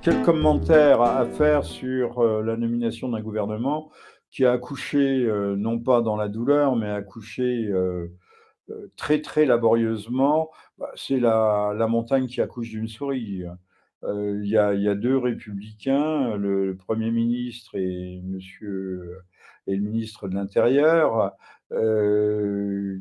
Quel commentaire à faire sur, la nomination d'un gouvernement qui a accouché, non pas dans la douleur, mais a accouché, très, très laborieusement? Bah, c'est la montagne qui accouche d'une souris. Il y a 2 républicains, le 1er ministre et le ministre de l'intérieur,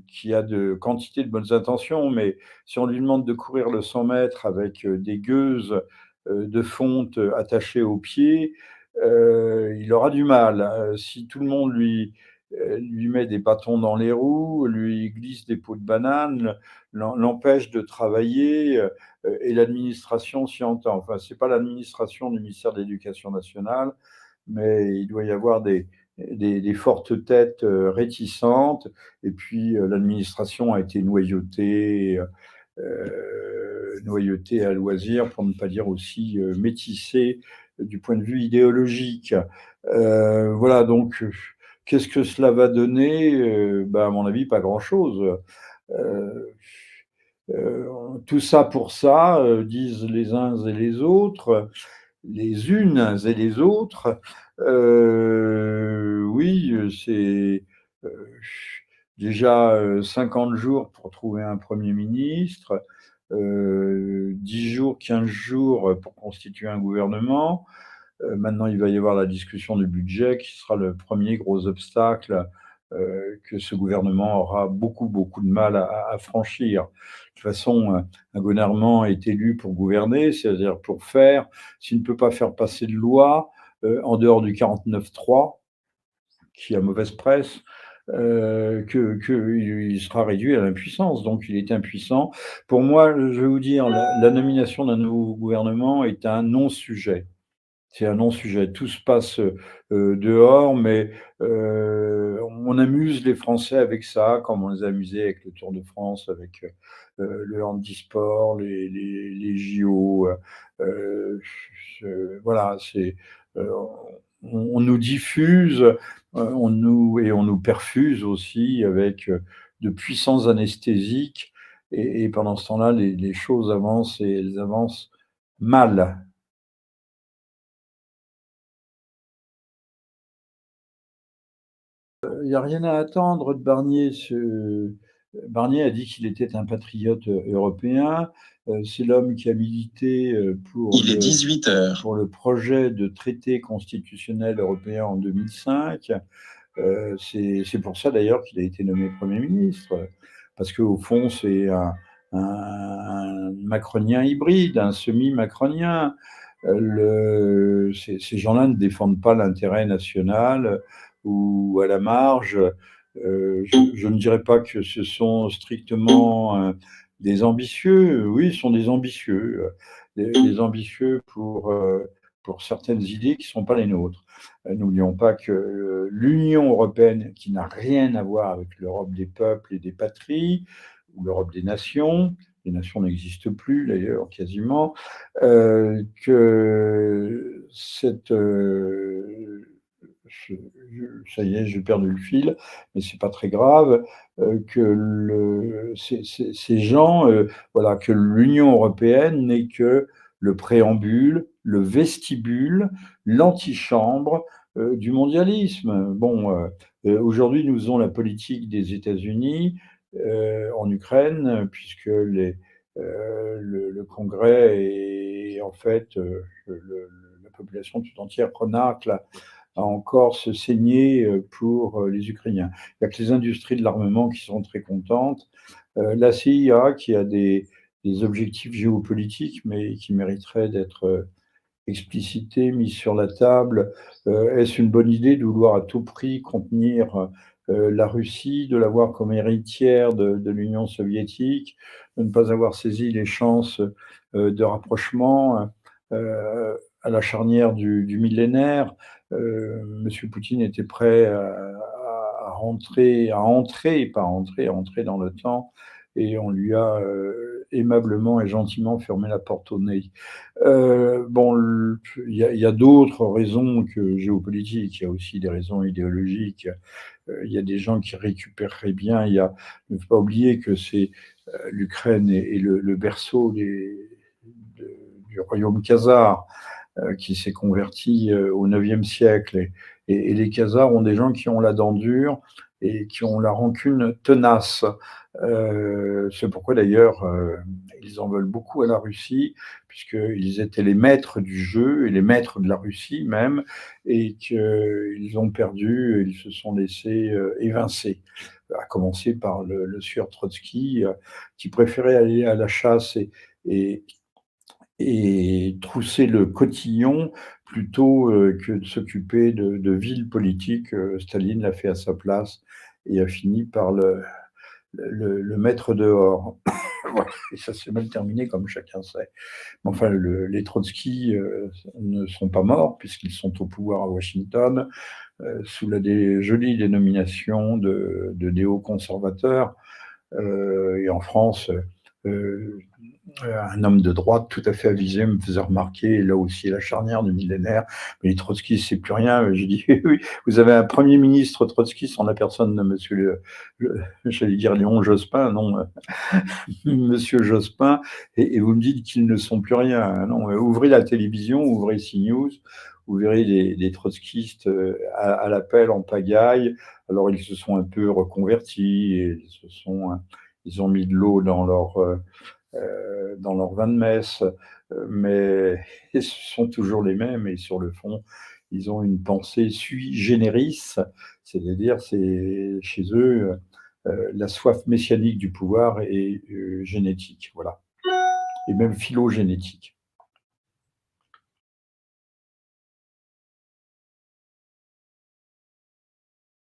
qui a de quantité de bonnes intentions, mais si on lui demande de courir le 100 mètres avec, des gueuses, de fonte attachées aux pieds, il aura du mal. Si tout le monde lui met des bâtons dans les roues, lui glisse des peaux de banane, l'empêche de travailler, et l'administration s'y entend. Enfin, c'est pas l'administration du ministère de l'Éducation nationale, mais il doit y avoir des fortes têtes, réticentes et puis, l'administration a été noyautée à loisir, pour ne pas dire aussi, métissée du point de vue idéologique. Voilà donc, qu'est-ce que cela va donner? Bah, à mon avis, pas grand-chose. Heu Tout ça pour ça, disent les uns et les autres, les unes et les autres. Oui, c'est, heu, déjà, 50 jours pour trouver un premier ministre, 10 jours, 15 jours, pour constituer un gouvernement. Maintenant, il va y avoir la discussion du budget qui sera le premier gros obstacle, que ce gouvernement aura beaucoup, beaucoup de mal à franchir. De toute façon, un gouvernement est élu pour gouverner, c'est-à-dire pour faire. S'il ne peut pas faire passer de loi, en dehors du 49-3, qui a mauvaise presse, il sera réduit à l'impuissance, donc il est impuissant. Pour moi, je vais vous dire, la nomination d'un nouveau gouvernement est un non-sujet. C'est un non-sujet. Tout se passe, dehors, mais on amuse les Français avec ça, comme on les a amusés avec le Tour de France, avec, le handisport, les JO, voilà, heu, on nous diffuse, on nous perfuse aussi avec, de puissants anesthésiques et pendant ce temps-là, les choses avancent et elles avancent mal. Il y a rien à attendre de Barnier. Barnier a dit qu'il était un patriote, européen. C'est l'homme qui a milité, Il est 18 heures. pour le projet de traité constitutionnel européen en 2005. C'est pour ça d'ailleurs qu'il a été nommé Premier ministre, parce qu'au fond, c'est un macronien hybride, un semi-macronien. Ces gens-là ne défendent pas l'intérêt national ou à la marge. Je ne dirais pas que ce sont strictement, des ambitieux. Oui, ce sont des ambitieux, des ambitieux pour certaines idées qui ne sont pas les nôtres. N'oublions pas que, l'Union européenne, qui n'a rien à voir avec l'Europe des peuples et des patries, ou l'Europe des nations, les nations n'existent plus d'ailleurs quasiment, que cette, je ça y est, j'ai perdu le fil, mais c'est pas très grave, que ces gens, voilà, que l'Union européenne n'est que le préambule, le vestibule, l'antichambre, du mondialisme. Bon, aujourd'hui, nous faisons la politique des États-Unis, en Ukraine, puisque le Congrès et en fait, la population tout entière renacle à encore se saigner, pour, les Ukrainiens. Il y a que les industries de l'armement qui sont très contentes. La CIA qui a des objectifs géopolitiques, mais qui mériteraient d'être, explicités, mis sur la table. Est-ce une bonne idée de vouloir à tout prix contenir, la Russie, de l'avoir comme héritière de l'Union soviétique, de ne pas avoir saisi les chances, de rapprochement, à la charnière du millénaire? Monsieur Poutine était prêt à entrer dans l'OTAN et on lui a, aimablement et gentiment fermé la porte au nez. Bon, il y a d'autres raisons que géopolitiques, il y a aussi des raisons idéologiques. Il y a des gens qui récupéreraient bien, il ne faut pas oublier que c'est, l'Ukraine est le berceau du royaume khazar. qui s'est converti au IXe siècle. Et les Khazars ont des gens qui ont la dent dure et qui ont la rancune tenace. C'est pourquoi d'ailleurs ils en veulent beaucoup à la Russie, puisqu'ils étaient les maîtres du jeu et les maîtres de la Russie même, et qu'ils ont perdu, ils se sont laissés évincer. À commencer par le sieur Trotsky, qui préférait aller à la chasse et, et trousser le cotillon plutôt que de s'occuper de villes politiques. Staline l'a fait à sa place et a fini par le mettre dehors. Voilà, et ça s'est mal terminé, comme chacun sait. Mais enfin, les Trotsky ne sont pas morts, puisqu'ils sont au pouvoir à Washington, sous la jolie dénomination de néoconservateurs. Et en France, euh, un homme de droite tout à fait avisé me faisait remarquer, là aussi, la charnière du millénaire, mais les trotskistes, c'est plus rien. Je dis, oui, vous avez un Premier ministre trotskiste en la personne de monsieur, j'allais dire Léon Jospin, non, monsieur Jospin, et vous me dites qu'ils ne sont plus rien. Non, ouvrez la télévision, ouvrez CNews, vous verrez des trotskistes à l'appel en pagaille. Alors, ils se sont un peu reconvertis, et ils ont mis de l'eau dans leur vin de messe, mais ce sont toujours les mêmes, et sur le fond, ils ont une pensée sui generis, c'est-à-dire c'est chez eux la soif messianique du pouvoir est génétique, voilà, et même phylogénétique.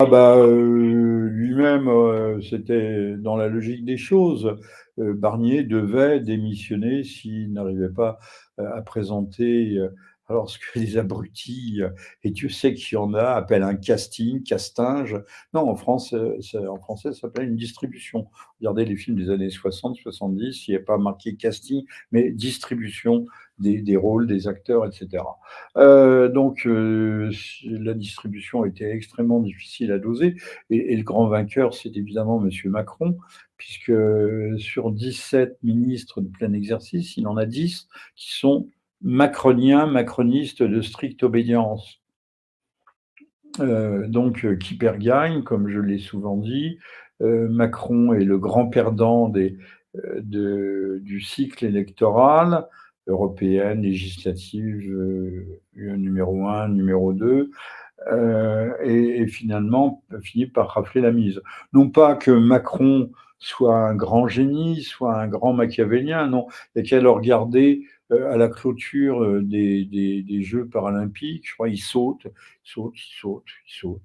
Ah bah, lui-même, c'était dans la logique des choses. Barnier devait démissionner s'il n'arrivait pas, à présenter, alors ce que les abrutis, et Dieu sait qu'il y en a, appellent un casting, castinge. Non, en France, en français, ça s'appelle une distribution. Regardez les films des années 60-70, il n'y a pas marqué casting, mais distribution des rôles, des acteurs, et cetera. Donc, la distribution était extrêmement difficile à doser, et le grand vainqueur, c'est évidemment monsieur Macron, puisque sur 17 ministres de plein exercice, il en a 10 qui sont macroniens, macronistes de stricte obédience. Donc, qui perd gagne, comme je l'ai souvent dit. Macron est le grand perdant du cycle électoral, européenne, législative, numéro 1, numéro 2, et finalement finit par rafler la mise. Non pas que Macron soit un grand génie, soit un grand machiavélien, non, il n'y a qu'à le regarder à la clôture des Jeux paralympiques. Je crois il saute, il saute, il saute, il saute,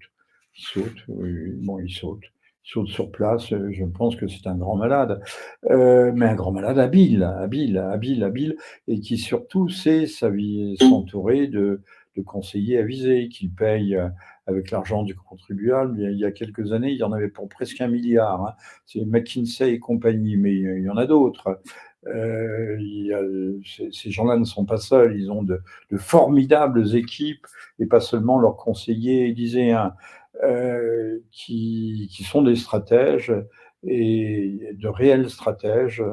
il saute, oui, bon, il saute. Il saute sur place, je pense que c'est un grand malade, mais un grand malade habile, habile, habile, habile, et qui surtout sait s'entourer de conseillers avisés, qu'il paye avec l'argent du contribuable. Il y a quelques années, il y en avait pour presque 1 milliard, hein. C'est McKinsey et compagnie, mais il y en a d'autres. Ces gens-là ne sont pas seuls, ils ont de formidables équipes, et pas seulement leurs conseillers élyséens, qui sont des stratèges, et de réels stratèges,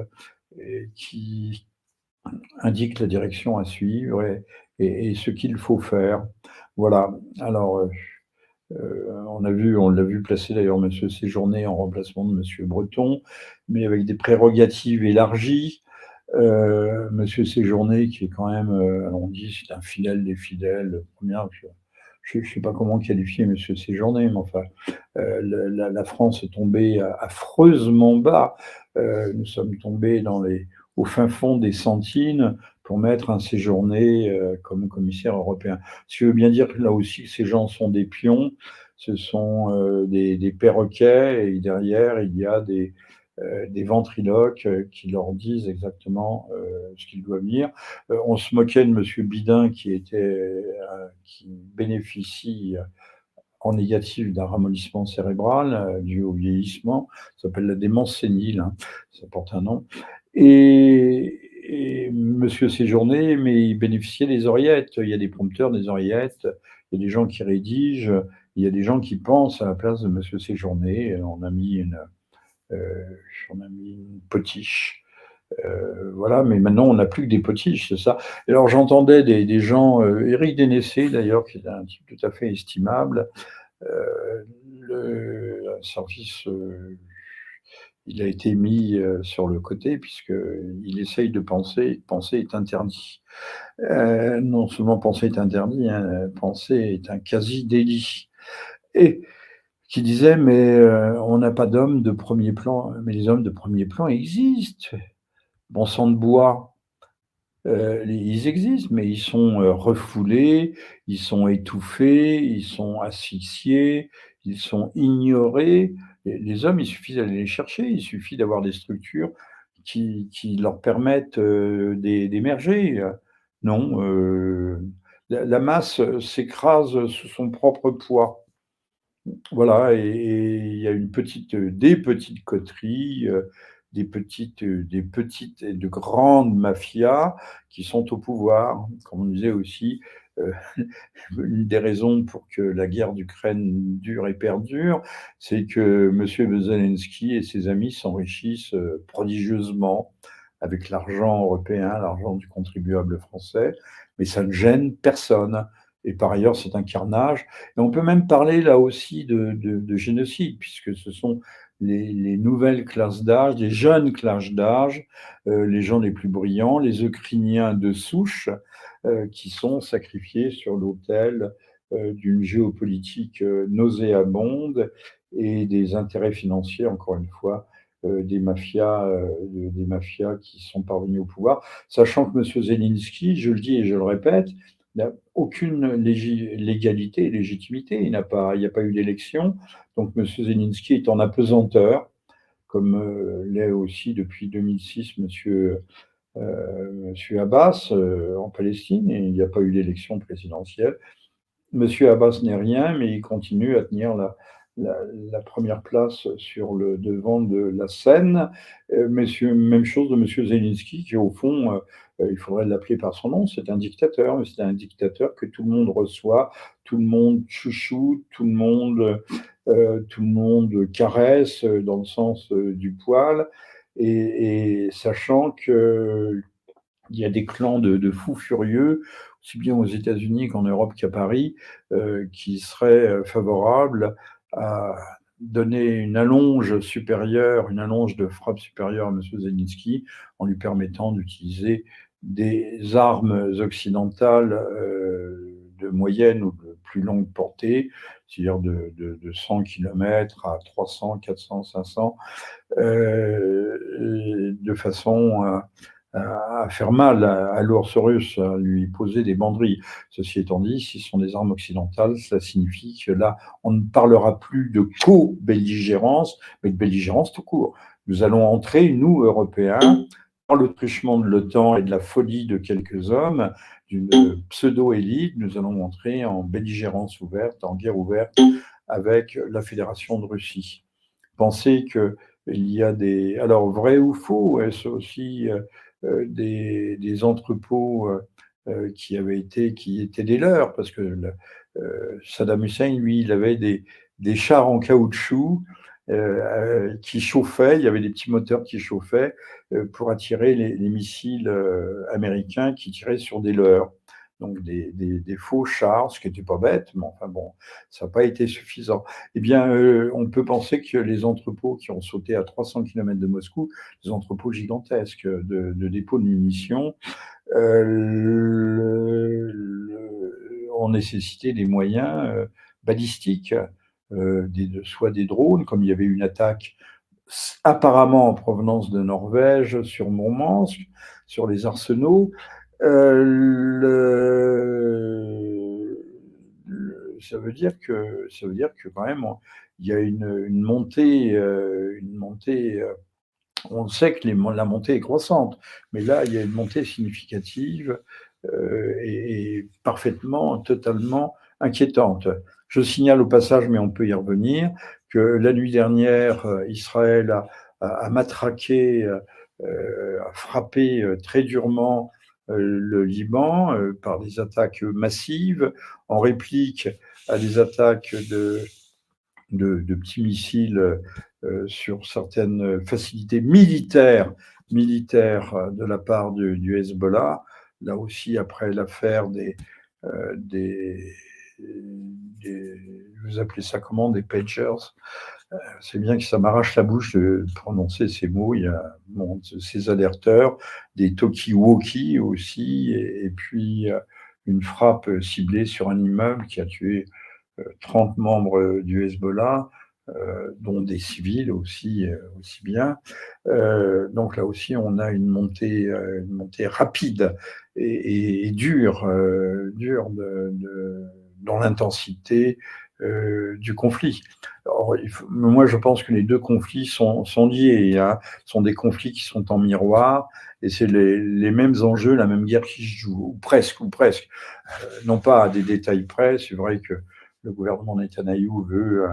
et qui indiquent la direction à suivre, et ce qu'il faut faire. Voilà. Alors, on l'a vu placer d'ailleurs Monsieur Séjourné en remplacement de Monsieur Breton, mais avec des prérogatives élargies. Monsieur Séjourné, qui est quand même, on dit, c'est un fidèle des fidèles. Première, je ne sais pas comment qualifier Monsieur Séjourné, mais enfin, la France est tombée affreusement bas. Nous sommes tombés au fin fond des sentines pour mettre un Séjourné comme commissaire européen. Ce qui veut bien dire que là aussi, ces gens sont des pions, ce sont des perroquets, et derrière, il y a des ventriloques qui leur disent exactement ce qu'ils doivent dire. On se moquait de Monsieur Bidin, qui bénéficie en négatif d'un ramollissement cérébral dû au vieillissement. Ça s'appelle la démence sénile, hein, ça porte un nom. Et Monsieur Séjourné, mais il bénéficiait des oreillettes. Il y a des prompteurs, des oreillettes, il y a des gens qui rédigent, il y a des gens qui pensent à la place de Monsieur Séjourné. On a mis une potiche Voilà, mais maintenant on n'a plus que des potiches, c'est ça. Et alors j'entendais des gens, Éric Dénessé d'ailleurs, qui est un type tout à fait estimable, un service, il a été mis, sur le côté puisqu'il essaye de penser. Penser est interdit. Non seulement penser est interdit, hein, penser est un quasi délit et qui disait: «Mais, on n'a pas d'hommes de premier plan». Mais les hommes de premier plan existent. Bon sang de bois, ils existent, mais ils sont, refoulés, ils sont étouffés, ils sont asphyxiés, ils sont ignorés. Les hommes, il suffit d'aller les chercher, il suffit d'avoir des structures qui leur permettent, d'émerger. Non, la masse, s'écrase sous son propre poids. Voilà et il y a des petites coteries, des petites et de grandes mafias qui sont au pouvoir. Comme on disait aussi, heu, une des raisons pour que la guerre d'Ukraine dure et perdure, c'est que monsieur Zelensky et ses amis s'enrichissent, prodigieusement avec l'argent européen, l'argent du contribuable français, mais ça ne gêne personne et par ailleurs, c'est un carnage et on peut même parler là aussi de génocide, puisque ce sont les nouvelles classes d'âge, les jeunes classes d'âge, les gens les plus brillants, les Ukrainiens de souche, qui sont sacrifiés sur l'autel, d'une géopolitique, nauséabonde et des intérêts financiers, encore une fois, des mafias qui sont parvenues au pouvoir. Sachant que monsieur Zelensky, je le dis et je le répète, n'a aucune légalité et légitimité. Il n'y a pas eu d'élection. Donc monsieur Zelensky est en apesanteur, comme, l'est aussi depuis 2006 monsieur Abbas, en Palestine et il n'y a pas eu d'élection présidentielle. Monsieur Abbas n'est rien, mais il continue à tenir la la 1re place sur le devant de la scène. Même chose de monsieur Zelensky qui au fond, il faudrait l'appeler par son nom, c'est un dictateur, mais c'est un dictateur que tout le monde reçoit, tout le monde chouchoute, tout le monde caresse, dans le sens, du poil et sachant qu'il y a des clans de fous furieux, aussi bien aux États-Unis qu'en Europe qu'à Paris, qui seraient, favorables à donner une allonge de frappe supérieure à monsieur Zelensky, en lui permettant d'utiliser des armes occidentales, de moyenne ou de plus longue portée, c'est-à-dire de 100 kilomètres à 300, 400, 500, de façon à faire mal à l'ours russe, à lui poser des banderilles. Ceci étant dit, si ce sont des armes occidentales, cela signifie que là, on ne parlera plus de co-belligérance, mais de belligérance tout court. Nous allons entrer, nous, Européens, dans le truchement de l'OTAN et de la folie de quelques hommes, d'une pseudo-élite, nous allons entrer en belligérance ouverte, en guerre ouverte avec la Fédération de Russie. Penser qu'il y a des... Alors, vrai ou faux, est-ce aussi des entrepôts qui étaient des leurs, parce que Saddam Hussein, lui, il avait des chars en caoutchouc qui chauffaient, il y avait des petits moteurs qui chauffaient pour attirer les missiles américains qui tiraient sur des leurres. Donc des faux chars, ce qui n'était pas bête, mais enfin bon, ça n'a pas été suffisant. Eh bien, on peut penser que les entrepôts qui ont sauté à 300 kilomètres de Moscou, des entrepôts gigantesques de dépôts de munitions, ont nécessité des moyens balistiques, soit des drones, comme il y avait une attaque apparemment en provenance de Norvège sur Mourmansk, sur les arsenaux. Ça veut dire que quand même, il y a une montée. On sait que la montée est croissante, mais là, il y a une montée significative et parfaitement, totalement inquiétante. Je signale au passage, mais on peut y revenir, que la nuit dernière, Israël a matraqué, a frappé très durement le Liban par des attaques massives, en réplique à des attaques de petits missiles sur certaines facilités militaires militaire de la part du Hezbollah. Là aussi, après l'affaire des vous appelez ça comment? Des pagers. C'est bien que ça m'arrache la bouche de prononcer ces mots. Il y a bon, ces alerteurs, des talkie-walkie aussi, et puis une frappe ciblée sur un immeuble qui a tué 30 membres du Hezbollah, dont des civils aussi, aussi bien. Donc là aussi, on a une montée rapide et dure, dure dans l'intensité du conflit. Alors, moi, je pense que les deux conflits sont liés, hein, sont des conflits qui sont en miroir, et c'est les mêmes enjeux, la même guerre qui se joue, ou presque, ou presque. Non pas à des détails près, c'est vrai que le gouvernement Netanyahou veut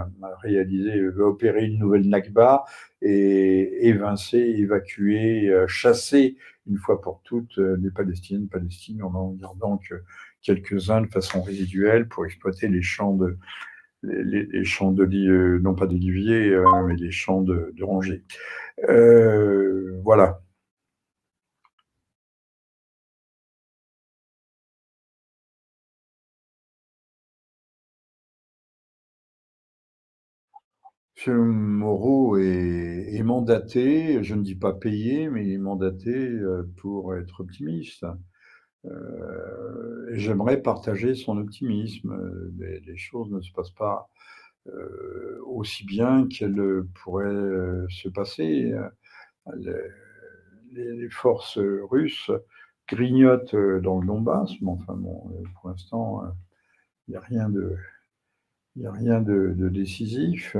opérer une nouvelle Nakba et évincer, évacuer, chasser une fois pour toutes les Palestiniens de Palestine, en n'en gardant que quelques-uns de façon résiduelle pour exploiter les champs les champs d'oliviers, non pas d'oliviers, mais les champs d'orangers. Voilà. M. Moreau est mandaté, je ne dis pas payé, mais il est mandaté pour être optimiste. Et j'aimerais partager son optimisme. Les choses ne se passent pas aussi bien qu'elles pourraient se passer. Les, les forces russes grignotent dans le Donbass, mais enfin bon, pour l'instant, il n'y a rien de, il n'y a rien de décisif.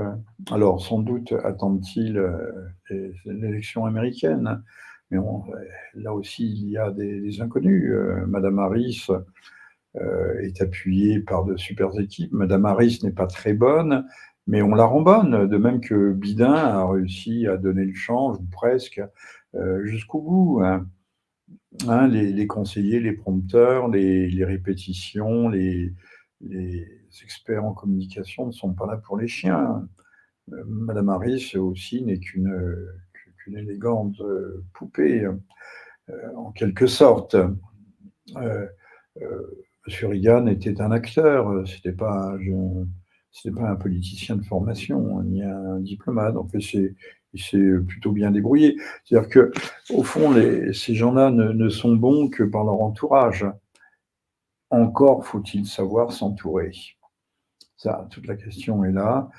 Alors, sans doute attendent-ils l'élection américaine, mais là aussi, il y a des inconnus. Madame Harris est appuyée par de super équipes. Madame Harris n'est pas très bonne, mais on la rend bonne, de même que Biden a réussi à donner le change, ou presque, jusqu'au bout. Hein, les conseillers, les prompteurs, les répétitions, les experts en communication ne sont pas là pour les chiens. Madame Harris aussi n'est qu'une élégante poupée, en quelque sorte. Euh, Monsieur Reagan était un acteur, c'était pas un politicien de formation, ni un diplomate. En fait, il s'est plutôt bien débrouillé. C'est-à-dire que, au fond, ces gens-là ne sont bons que par leur entourage. Encore faut-il savoir s'entourer. Ça, toute la question est là.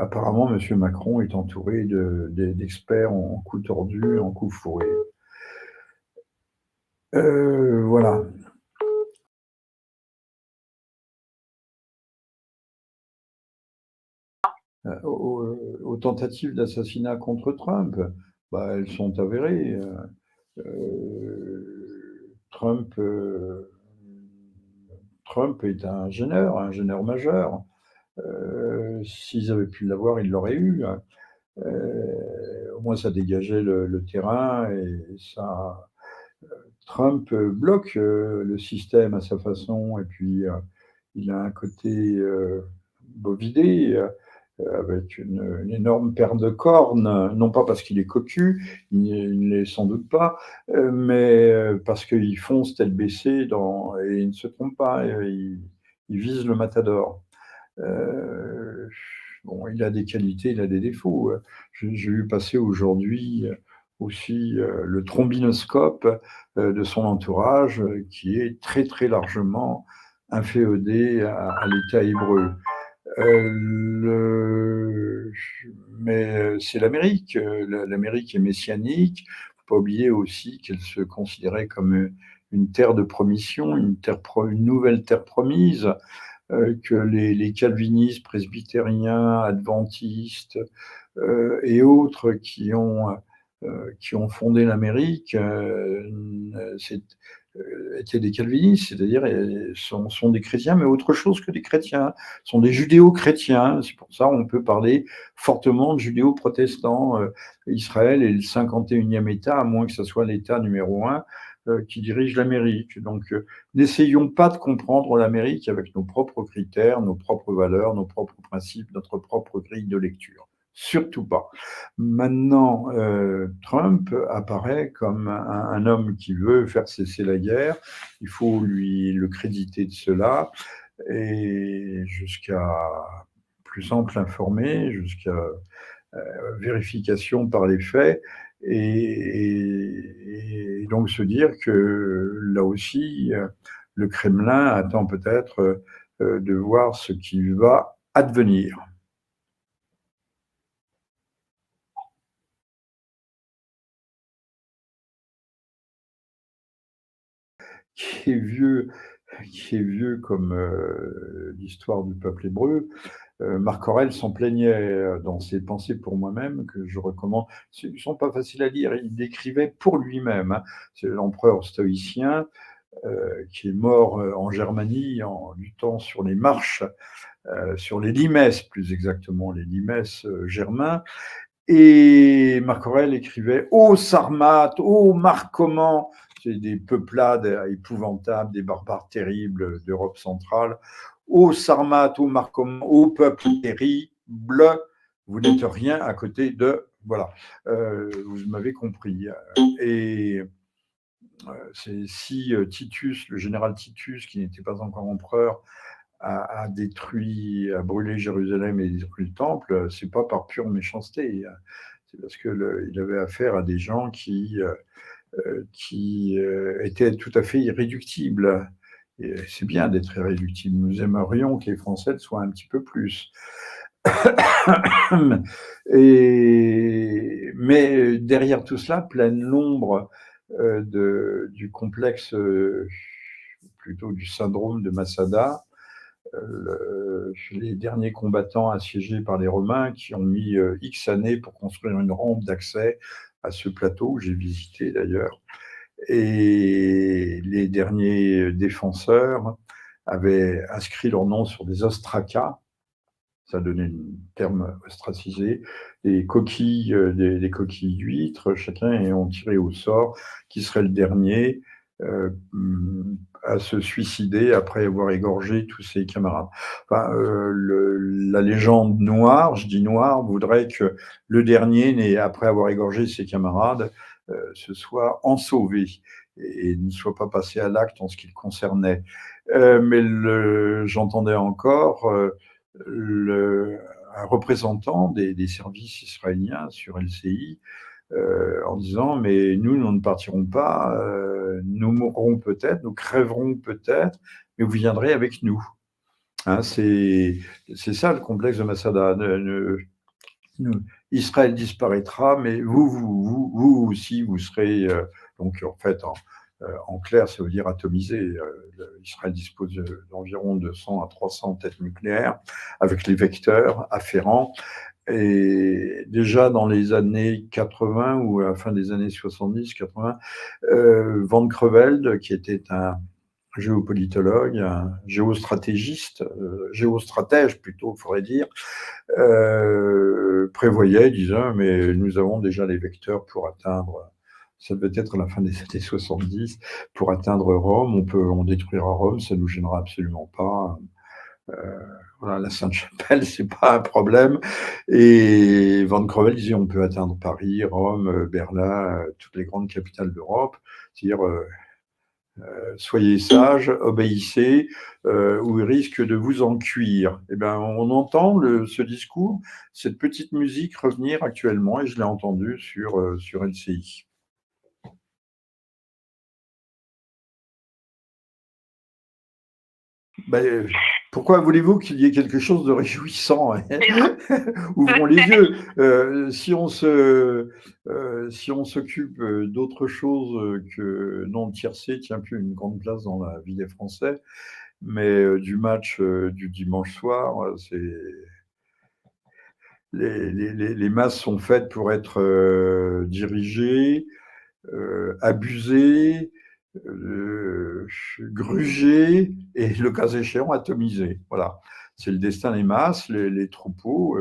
Apparemment, M. Macron est entouré d'experts en coups tordus, en coups fourrés. Voilà. Aux tentatives d'assassinat contre Trump, bah, elles sont avérées. Trump, Trump est un gêneur majeur. S'ils avaient pu l'avoir, ils l'auraient eu. Au moins, ça dégageait le terrain et ça. Trump bloque le système à sa façon, et puis il a un côté bovidé, avec une énorme paire de cornes, non pas parce qu'il est cocu, il ne l'est sans doute pas, mais parce qu'il fonce tête baissée et il ne se trompe pas, il vise le matador. Bon, il a des qualités, il a des défauts. J'ai vu passer aujourd'hui aussi le trombinoscope de son entourage, qui est très très largement inféodé à l'État hébreu. Mais c'est l'Amérique. L'Amérique est messianique. Il ne faut pas oublier aussi qu'elle se considérait comme une terre de promission, une nouvelle terre promise, que les calvinistes, presbytériens, adventistes et autres qui ont fondé l'Amérique étaient des calvinistes, c'est-à-dire sont des chrétiens, mais autre chose que des chrétiens, sont des judéo-chrétiens. C'est pour ça qu'on peut parler fortement de judéo-protestants. Israël est le 51e État, à moins que ce soit l'État numéro 1 qui dirige l'Amérique. Donc, n'essayons pas de comprendre l'Amérique avec nos propres critères, nos propres valeurs, nos propres principes, notre propre grille de lecture. surtout pas. Maintenant, Trump apparaît comme un homme qui veut faire cesser la guerre. Il faut lui le créditer de cela et jusqu'à plus ample informé, jusqu'à vérification par les faits et donc se dire que là aussi, le Kremlin attend peut-être de voir ce qui va advenir. Qui est vieux, qui est vieux comme l'histoire du peuple hébreu. Marc Aurèle s'en plaignait dans ses pensées pour moi-même, que je recommande. Ils ne sont pas faciles à lire, il décrivait pour lui-même. Hein. C'est l'empereur stoïcien qui est mort en Germanie en luttant sur les marches, sur les limes plus exactement, les limes germains. Et Marc Aurèle écrivait ô Sarmates, ô Marcoman, c'est des peuplades épouvantables, des barbares terribles d'Europe centrale. Ô Sarmates, ô Marcoman, ô peuple terrible, vous n'êtes rien à côté de. Voilà, vous m'avez compris. Et si Titus, le général Titus, qui n'était pas encore empereur, a détruit, a brûlé Jérusalem et détruit le temple, c'est pas par pure méchanceté. C'est parce qu'il avait affaire à des gens qui étaient tout à fait irréductibles. Et c'est bien d'être irréductible. Nous aimerions que les Français le soient un petit peu plus. Mais derrière tout cela plane l'ombre du complexe, plutôt du syndrome de Masada, les derniers combattants assiégés par les Romains qui ont mis X années pour construire une rampe d'accès à ce plateau, que j'ai visité d'ailleurs. Et les derniers défenseurs avaient inscrit leur nom sur des ostracas, ça donnait le terme ostracisé, des coquilles, des coquilles d'huîtres, chacun ayant tiré au sort qui serait le dernier à se suicider après avoir égorgé tous ses camarades. Enfin, la légende noire, je dis noire, voudrait que le dernier, après avoir égorgé ses camarades, se soit ensauvé et ne soit pas passé à l'acte en ce qui le concernait. Mais j'entendais encore un représentant des services israéliens sur LCI en disant mais nous ne partirons pas, nous mourrons peut-être, nous crèverons peut-être, mais vous viendrez avec nous. Hein, c'est ça le complexe de Masada. Israël disparaîtra, mais vous aussi, vous serez donc en fait en clair, ça veut dire atomisé. Israël dispose d'environ 200 à 300 têtes nucléaires avec les vecteurs afférents. Et déjà dans les années 80 ou à la fin des années 70-80, Van Creveld, qui était un géopolitologue, un géostratégiste, géostratège plutôt, il faudrait dire, prévoyait, disant, mais nous avons déjà les vecteurs pour atteindre, ça devait être la fin des années 70, pour atteindre Rome, on détruira Rome, ça ne nous gênera absolument pas. Voilà, la Sainte-Chapelle, c'est pas un problème. Et Van Crevel disait on peut atteindre Paris, Rome, Berlin, toutes les grandes capitales d'Europe. C'est-à-dire soyez sages, obéissez, ou il risque de vous en cuire. Eh bien, on entend ce discours, cette petite musique revenir actuellement, et je l'ai entendu sur LCI. Ben, pourquoi voulez-vous qu'il y ait quelque chose de réjouissant? Ouvrons les yeux. Si on s'occupe d'autre chose que non, le tiercé tient plus une grande place dans la vie des Français, mais du match du dimanche soir, les masses sont faites pour être dirigées, abusées, grugées et le cas échéant atomisées. Voilà, c'est le destin des masses, les troupeaux.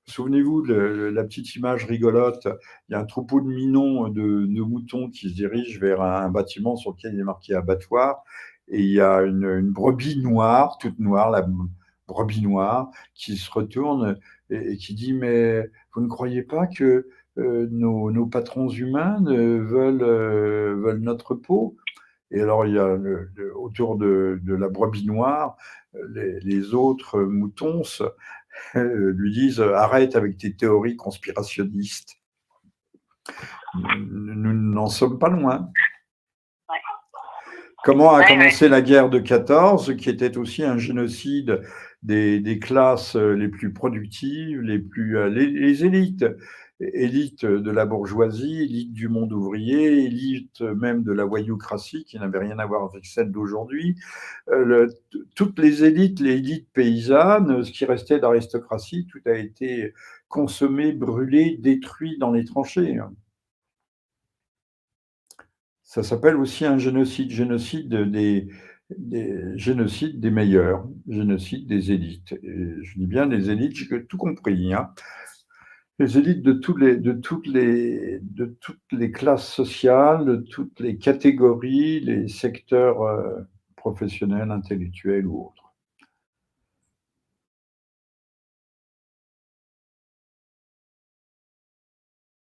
Souvenez-vous de la petite image rigolote, il y a un troupeau de minons de moutons qui se dirige vers un bâtiment sur lequel il est marqué abattoir et il y a une brebis noire, toute noire, brebis noire qui se retourne et qui dit: «Mais vous ne croyez pas que, nos patrons humains veulent notre peau?» Et alors il y a autour de la brebis noire, les autres moutons lui disent: «Arrête avec tes théories conspirationnistes». Nous n'en sommes pas loin. Ouais. Comment a Ouais, commencé la guerre de 14, qui était aussi un génocide des classes les plus productives, les élites, élites de la bourgeoisie, élites du monde ouvrier, élites même de la voyoucratie, qui n'avait rien à voir avec celle d'aujourd'hui. Toutes les élites paysannes, ce qui restait d'aristocratie, tout a été consommé, brûlé, détruit dans les tranchées. Ça s'appelle aussi un génocide, génocide des meilleurs, génocide des élites. Et je dis bien les élites, j'ai tout compris, hein. Les élites de toutes les classes sociales, de toutes les catégories, les secteurs professionnels, intellectuels ou autres.